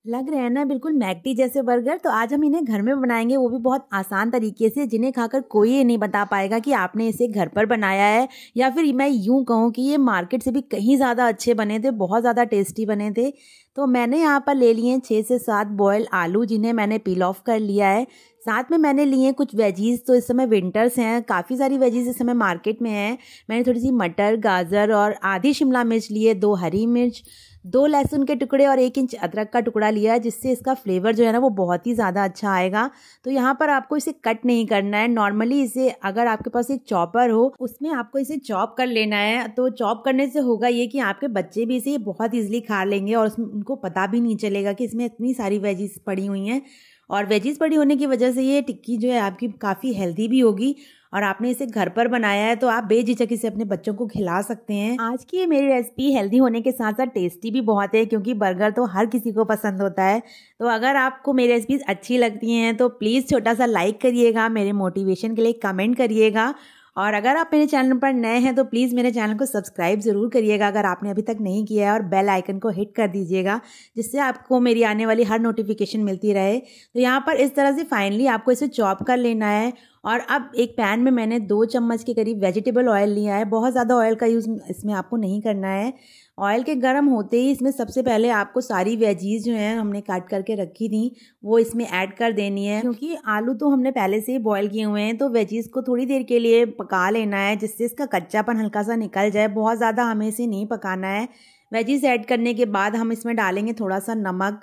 लग रहे हैं ना बिल्कुल मैकडी जैसे बर्गर। तो आज हम इन्हें घर में बनाएंगे, वो भी बहुत आसान तरीके से, जिन्हें खाकर कोई ये नहीं बता पाएगा कि आपने इसे घर पर बनाया है। या फिर मैं यूं कहूँ कि ये मार्केट से भी कहीं ज़्यादा अच्छे बने थे, बहुत ज़्यादा टेस्टी बने थे। तो मैंने यहाँ पर ले लिए हैं 6 से 7 बॉयल आलू, जिन्हें मैंने पील ऑफ कर लिया है। साथ में मैंने लिए हैं कुछ वेजीज। तो इस समय विंटर्स हैं, काफ़ी सारी वेजीज इस समय मार्केट में हैं। मैंने थोड़ी सी मटर, गाजर और आधी शिमला मिर्च लिए, 2 हरी मिर्च, 2 लहसुन के टुकड़े और 1 इंच अदरक का टुकड़ा लिया है, जिससे इसका फ्लेवर जो है ना वो बहुत ही ज़्यादा अच्छा आएगा। तो यहाँ पर आपको इसे कट नहीं करना है। नॉर्मली इसे, अगर आपके पास एक चॉपर हो, उसमें आपको इसे चॉप कर लेना है। तो चॉप करने से होगा ये कि आपके बच्चे भी इसे बहुत ईजिली खा लेंगे और उनको पता भी नहीं चलेगा कि इसमें इतनी सारी वेजीज पड़ी हुई हैं। और वेजीज पड़ी होने की वजह से ये टिक्की जो है आपकी काफ़ी हेल्दी भी होगी। और आपने इसे घर पर बनाया है तो आप बेझिझक इसे अपने बच्चों को खिला सकते हैं। आज की ये मेरी रेसिपी हेल्दी होने के साथ साथ टेस्टी भी बहुत है, क्योंकि बर्गर तो हर किसी को पसंद होता है। तो अगर आपको मेरी रेसिपीज अच्छी लगती हैं तो प्लीज़ छोटा सा लाइक करिएगा, मेरे मोटिवेशन के लिए कमेंट करिएगा। और अगर आप मेरे चैनल पर नए हैं तो प्लीज़ मेरे चैनल को सब्सक्राइब ज़रूर करिएगा अगर आपने अभी तक नहीं किया है, और बेल आइकन को हिट कर दीजिएगा, जिससे आपको मेरी आने वाली हर नोटिफिकेशन मिलती रहे। तो यहाँ पर इस तरह से फाइनली आपको इसे चॉप कर लेना है। और अब एक पैन में मैंने 2 चम्मच के करीब वेजिटेबल ऑयल लिया है। बहुत ज़्यादा ऑयल का यूज़ इसमें आपको नहीं करना है। ऑयल के गर्म होते ही इसमें सबसे पहले आपको सारी वेजीज जो हैं हमने काट करके रखी थी वो इसमें ऐड कर देनी है, क्योंकि आलू तो हमने पहले से ही बॉयल किए हुए हैं। तो वेजीज को थोड़ी देर के लिए पका लेना है, जिससे इसका कच्चापन हल्का सा निकल जाए। बहुत ज़्यादा हमें इसे नहीं पकाना है। वेजीज ऐड करने के बाद हम इसमें डालेंगे थोड़ा सा नमक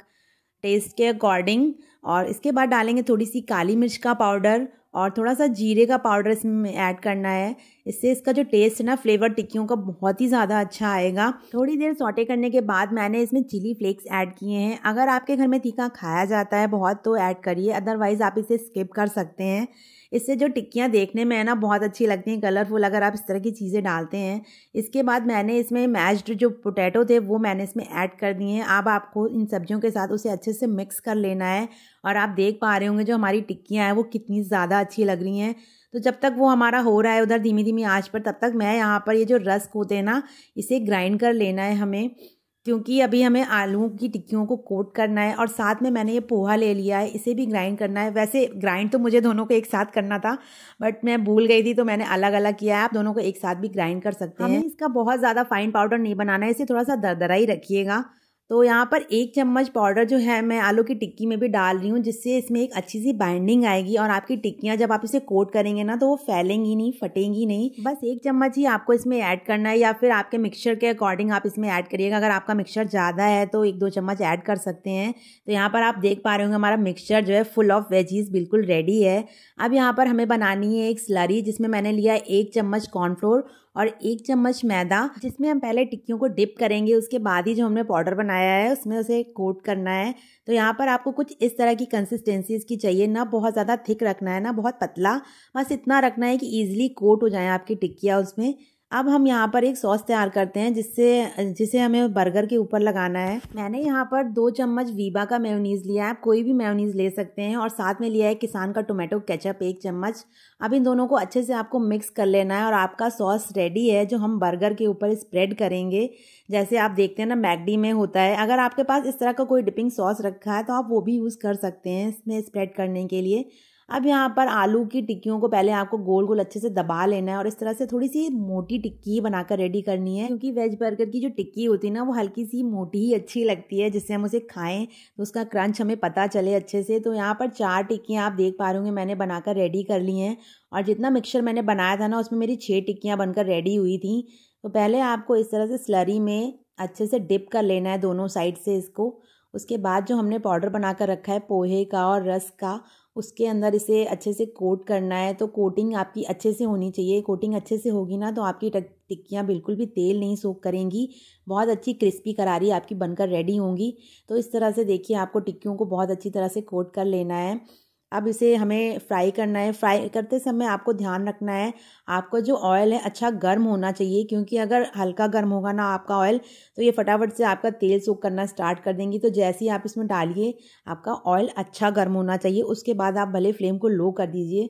टेस्ट के अकॉर्डिंग, और इसके बाद डालेंगे थोड़ी सी काली मिर्च का पाउडर और थोड़ा सा जीरे का पाउडर इसमें ऐड करना है। इससे इसका जो टेस्ट है ना, फ्लेवर टिक्कियों का बहुत ही ज़्यादा अच्छा आएगा। थोड़ी देर सौटे करने के बाद मैंने इसमें चिली फ्लेक्स ऐड किए हैं। अगर आपके घर में तीखा खाया जाता है बहुत तो ऐड करिए, अदरवाइज़ आप इसे स्किप कर सकते हैं। इससे जो टिक्कियाँ देखने में है ना बहुत अच्छी लगती हैं, कलरफुल, अगर आप इस तरह की चीज़ें डालते हैं। इसके बाद मैंने इसमें मैश्ड जो पोटैटो थे वो मैंने इसमें ऐड कर दिए हैं। अब आपको इन सब्जियों के साथ उसे अच्छे से मिक्स कर लेना है। और आप देख पा रहे होंगे जो हमारी टिक्कियाँ हैं वो कितनी ज़्यादा अच्छी लग रही हैं। तो जब तक वो हमारा हो रहा है उधर धीमी धीमी आंच पर, तब तक मैं यहाँ पर ये जो रस्क होते हैं ना, इसे ग्राइंड कर लेना है हमें, क्योंकि अभी हमें आलूओं की टिक्कियों को कोट करना है। और साथ में मैंने ये पोहा ले लिया है, इसे भी ग्राइंड करना है। वैसे ग्राइंड तो मुझे दोनों को एक साथ करना था, बट मैं भूल गई थी तो मैंने अलग अलग किया है। आप दोनों को एक साथ भी ग्राइंड कर सकते हैं। हमें इसका बहुत ज़्यादा फाइन पाउडर नहीं बनाना है, इसे थोड़ा सा दरदरा ही रखिएगा। तो यहाँ पर 1 चम्मच पाउडर जो है मैं आलू की टिक्की में भी डाल रही हूँ, जिससे इसमें एक अच्छी सी बाइंडिंग आएगी। और आपकी टिक्कियाँ जब आप इसे कोट करेंगे ना तो वो फैलेंगी नहीं, फटेंगी नहीं। बस 1 चम्मच ही आपको इसमें ऐड करना है, या फिर आपके मिक्सचर के अकॉर्डिंग आप इसमें ऐड करिएगा। अगर आपका मिक्सचर ज़्यादा है तो 1-2 चम्मच ऐड कर सकते हैं। तो यहाँ पर आप देख पा रहे होंगे हमारा मिक्सचर जो है फुल ऑफ वेजीज बिल्कुल रेडी है। अब यहाँ पर हमें बनानी है एक स्लरी, जिसमें मैंने लिया है 1 चम्मच कॉर्नफ्लोर और 1 चम्मच मैदा, जिसमें हम पहले टिक्कियों को डिप करेंगे। उसके बाद ही जो हमने पाउडर बनाया है उसमें उसे कोट करना है। तो यहाँ पर आपको कुछ इस तरह की कंसिस्टेंसी इसकी चाहिए, ना बहुत ज़्यादा थिक रखना है ना बहुत पतला, बस इतना रखना है कि ईजिली कोट हो जाए आपकी टिक्कियाँ उसमें। अब हम यहाँ पर एक सॉस तैयार करते हैं जिसे हमें बर्गर के ऊपर लगाना है। मैंने यहाँ पर 2 चम्मच वीबा का मेयोनीज़ लिया है, आप कोई भी मेयोनीज़ ले सकते हैं। और साथ में लिया है किसान का टोमेटो केचप 1 चम्मच। अब इन दोनों को अच्छे से आपको मिक्स कर लेना है और आपका सॉस रेडी है, जो हम बर्गर के ऊपर स्प्रेड करेंगे। जैसे आप देखते हैं ना मैकडी में होता है। अगर आपके पास इस तरह का कोई डिपिंग सॉस रखा है तो आप वो भी यूज़ कर सकते हैं इसमें स्प्रेड करने के लिए। अब यहाँ पर आलू की टिक्कियों को पहले आपको गोल गोल अच्छे से दबा लेना है और इस तरह से थोड़ी सी मोटी टिक्की बनाकर रेडी करनी है, क्योंकि वेज बर्गर की जो टिक्की होती है ना वो हल्की सी मोटी ही अच्छी लगती है, जिससे हम उसे खाएं तो उसका क्रंच हमें पता चले अच्छे से। तो यहाँ पर 4 टिक्कियाँ आप देख पा रहे होंगे मैंने बनाकर रेडी कर ली हैं। और जितना मिक्सचर मैंने बनाया था ना उसमें मेरी 6 टिक्कियाँ बनकर रेडी हुई थी। तो पहले आपको इस तरह से स्लरी में अच्छे से डिप कर लेना है दोनों साइड से इसको। उसके बाद जो हमने पाउडर बनाकर रखा है पोहे का और रस का, उसके अंदर इसे अच्छे से कोट करना है। तो कोटिंग आपकी अच्छे से होनी चाहिए। कोटिंग अच्छे से होगी ना तो आपकी टिक्कियाँ बिल्कुल भी तेल नहीं सोख करेंगी, बहुत अच्छी क्रिस्पी करारी आपकी बनकर रेडी होंगी। तो इस तरह से देखिए आपको टिक्कियों को बहुत अच्छी तरह से कोट कर लेना है। अब इसे हमें फ्राई करना है। फ्राई करते समय आपको ध्यान रखना है आपका जो ऑयल है अच्छा गर्म होना चाहिए, क्योंकि अगर हल्का गर्म होगा ना आपका ऑयल तो ये फटाफट से आपका तेल सोख करना स्टार्ट कर देंगी। तो जैसे ही आप इसमें डालिए आपका ऑयल अच्छा गर्म होना चाहिए। उसके बाद आप भले फ्लेम को लो कर दीजिए।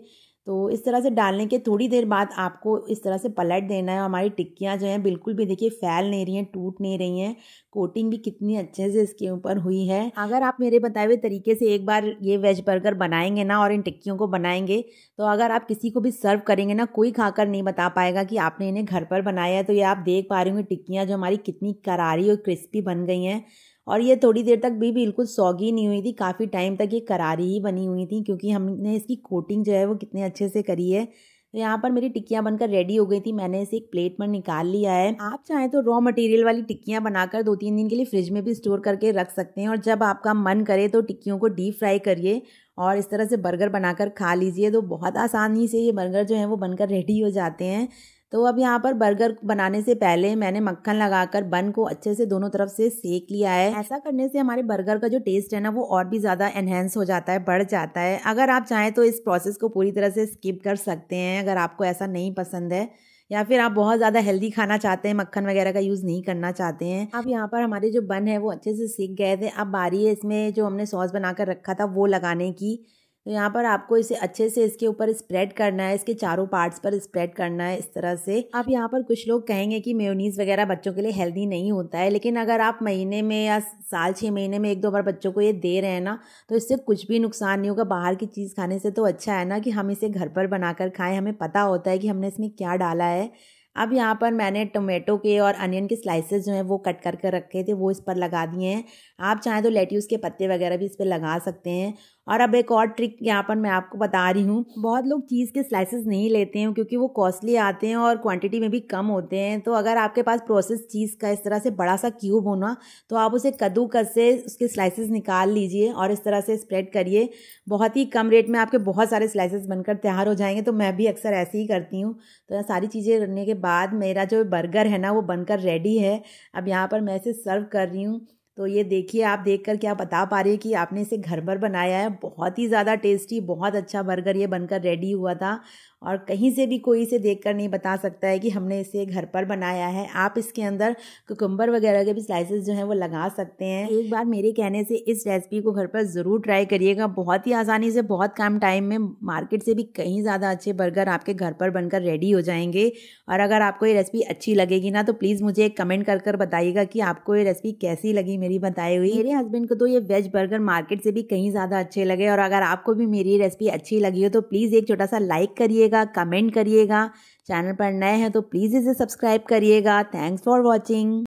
तो इस तरह से डालने के थोड़ी देर बाद आपको इस तरह से पलट देना है। हमारी टिक्कियाँ जो हैं बिल्कुल भी देखिए फैल नहीं रही हैं, टूट नहीं रही हैं। कोटिंग भी कितनी अच्छे से इसके ऊपर हुई है। अगर आप मेरे बताए हुए तरीके से एक बार ये वेज बर्गर बनाएंगे ना और इन टिक्कियों को बनाएंगे, तो अगर आप किसी को भी सर्व करेंगे ना, कोई खाकर नहीं बता पाएगा कि आपने इन्हें घर पर बनाया है। तो ये आप देख पा रहे होंगे टिक्कियाँ जो हमारी कितनी करारी और क्रिस्पी बन गई हैं। और ये थोड़ी देर तक भी बिल्कुल सौगी नहीं हुई थी, काफ़ी टाइम तक ये करारी ही बनी हुई थी, क्योंकि हमने इसकी कोटिंग जो है वो कितने अच्छे से करी है। तो यहाँ पर मेरी टिक्कियाँ बनकर रेडी हो गई थी, मैंने इसे एक प्लेट पर निकाल लिया है। आप चाहें तो रॉ मटेरियल वाली टिक्कियाँ बनाकर 2-3 दिन के लिए फ्रिज में भी स्टोर करके रख सकते हैं, और जब आपका मन करे तो टिक्कियों को डीप फ्राई करिए और इस तरह से बर्गर बनाकर खा लीजिए। तो बहुत आसानी से ये बर्गर जो है वो बनकर रेडी हो जाते हैं। तो अब यहाँ पर बर्गर बनाने से पहले मैंने मक्खन लगाकर बन को अच्छे से दोनों तरफ से सेक लिया है। ऐसा करने से हमारे बर्गर का जो टेस्ट है ना वो और भी ज़्यादा एनहेंस हो जाता है, बढ़ जाता है। अगर आप चाहें तो इस प्रोसेस को पूरी तरह से स्किप कर सकते हैं, अगर आपको ऐसा नहीं पसंद है, या फिर आप बहुत ज़्यादा हेल्दी खाना चाहते हैं, मक्खन वगैरह का यूज़ नहीं करना चाहते हैं। अब यहाँ पर हमारे जो बन है वो अच्छे से सीख गए थे। अब बारी है इसमें जो हमने सॉस बनाकर रखा था वो लगाने की। तो यहाँ पर आपको इसे अच्छे से इसके ऊपर स्प्रेड करना है, इसके चारों पार्ट्स पर स्प्रेड करना है इस तरह से। अब यहाँ पर कुछ लोग कहेंगे कि मेयोनीज़ वगैरह बच्चों के लिए हेल्दी नहीं होता है, लेकिन अगर आप महीने में या साल 6 महीने में 1-2 बार बच्चों को ये दे रहे हैं ना, तो इससे कुछ भी नुकसान नहीं होगा। बाहर की चीज़ खाने से तो अच्छा है ना कि हम इसे घर पर बनाकर खाएं, हमें पता होता है कि हमने इसमें क्या डाला है। अब यहाँ पर मैंने टोमेटो के और अनियन के स्लाइसेस जो हैं वो कट करके रखे थे, वो इस पर लगा दिए हैं। आप चाहें तो लेट्यूस के पत्ते वगैरह भी इस पर लगा सकते हैं। और अब एक और ट्रिक यहाँ पर मैं आपको बता रही हूँ। बहुत लोग चीज़ के स्लाइसेस नहीं लेते हैं क्योंकि वो कॉस्टली आते हैं और क्वांटिटी में भी कम होते हैं। तो अगर आपके पास प्रोसेस चीज़ का इस तरह से बड़ा सा क्यूब हो ना, तो आप उसे कद्दूकस से उसके स्लाइसेस निकाल लीजिए और इस तरह से स्प्रेड करिए। बहुत ही कम रेट में आपके बहुत सारे स्लाइसेस बनकर तैयार हो जाएंगे। तो मैं भी अक्सर ऐसे ही करती हूँ। तो सारी चीज़ें करने के बाद मेरा जो बर्गर है ना वो बनकर रेडी है। अब यहाँ पर मैं इसे सर्व कर रही हूँ। तो ये देखिए, आप देखकर क्या बता पा रही है कि आपने इसे घर पर बनाया है। बहुत ही ज़्यादा टेस्टी, बहुत अच्छा बर्गर ये बनकर रेडी हुआ था, और कहीं से भी कोई इसे देखकर नहीं बता सकता है कि हमने इसे घर पर बनाया है। आप इसके अंदर कुकुम्बर वगैरह के भी स्लाइसेस जो हैं वो लगा सकते हैं। एक बार मेरे कहने से इस रेसिपी को घर पर ज़रूर ट्राई करिएगा। बहुत ही आसानी से, बहुत कम टाइम में मार्केट से भी कहीं ज़्यादा अच्छे बर्गर आपके घर पर बनकर रेडी हो जाएंगे। और अगर आपको ये रेसिपी अच्छी लगेगी ना, तो प्लीज़ मुझे एक कमेंट कर बताइएगा कि आपको ये रेसिपी कैसी लगी मेरी बताई हुई। मेरे हस्बैंड को तो ये वेज बर्गर मार्केट से भी कहीं ज़्यादा अच्छे लगे। और अगर आपको भी मेरी रेसिपी अच्छी लगी हो तो प्लीज़ एक छोटा सा लाइक करिएगा, कमेंट करिएगा। चैनल पर नए हैं तो प्लीज़ इसे सब्सक्राइब करिएगा। Thanks for watching.